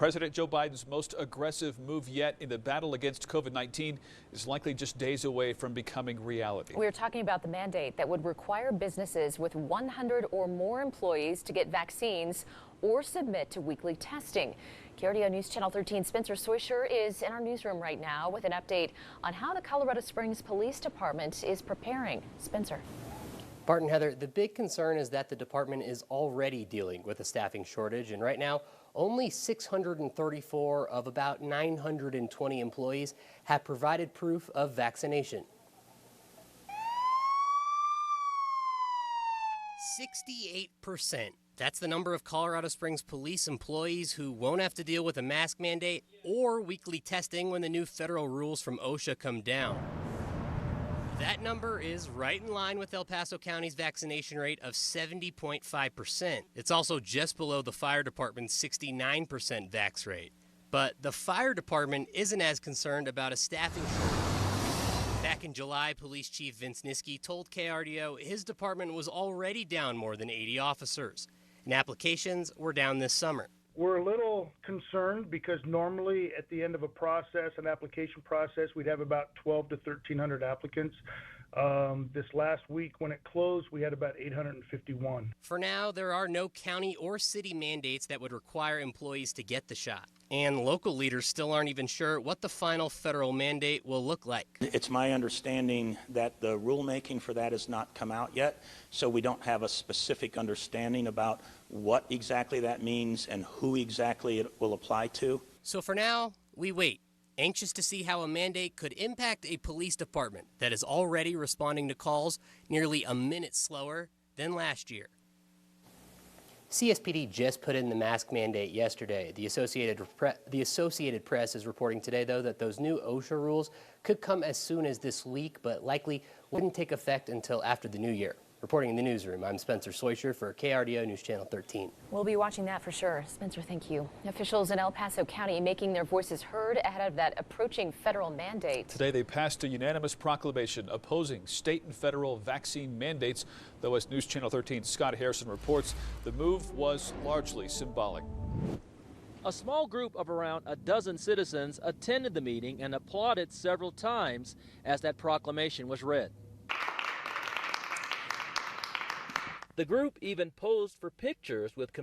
President Joe Biden's most aggressive move yet in the battle against COVID-19 is likely just days away from becoming reality. We're talking about the mandate that would require businesses with 100 or more employees to get vaccines or submit to weekly testing. KRDO News Channel 13 Spencer Soysher is in our newsroom right now with an update on how the Colorado Springs Police Department is preparing. Spencer. Bart and Heather, the big concern is that the department is already dealing with a staffing shortage, and right now only 634 of about 920 employees have provided proof of vaccination. 68%. That's the number of Colorado Springs police employees who won't have to deal with a mask mandate or weekly testing when the new federal rules from OSHA come down. That number is right in line with El Paso County's vaccination rate of 70.5%. It's also just below the fire department's 69% vax rate. But the fire department isn't as concerned about a staffing shortage. Back in July, Police Chief Vince Niski told KRDO his department was already down more than 80 officers, and applications were down this summer. We're a little concerned because normally at the end of an application process, we'd have about 12 to 1,300 applicants. This last week when it closed, we had about 851. For now, there are no county or city mandates that would require employees to get the shot. And local leaders still aren't even sure what the final federal mandate will look like. It's my understanding that the rulemaking for that has not come out yet, so we don't have a specific understanding about what exactly that means and who exactly it will apply to. So for now, we wait, anxious to see how a mandate could impact a police department that is already responding to calls nearly a minute slower than last year. CSPD just put in the mask mandate yesterday. The Associated Press is reporting today, though, that those new OSHA rules could come as soon as this week, but likely wouldn't take effect until after the new year. Reporting in the newsroom, I'm Spencer Soysher for KRDO News Channel 13. We'll be watching that for sure. Spencer, thank you. Officials in El Paso County making their voices heard ahead of that approaching federal mandate. Today they passed a unanimous proclamation opposing state and federal vaccine mandates, though as News Channel 13's Scott Harrison reports, the move was largely symbolic. A small group of around a dozen citizens attended the meeting and applauded several times as that proclamation was read. The group even posed for pictures with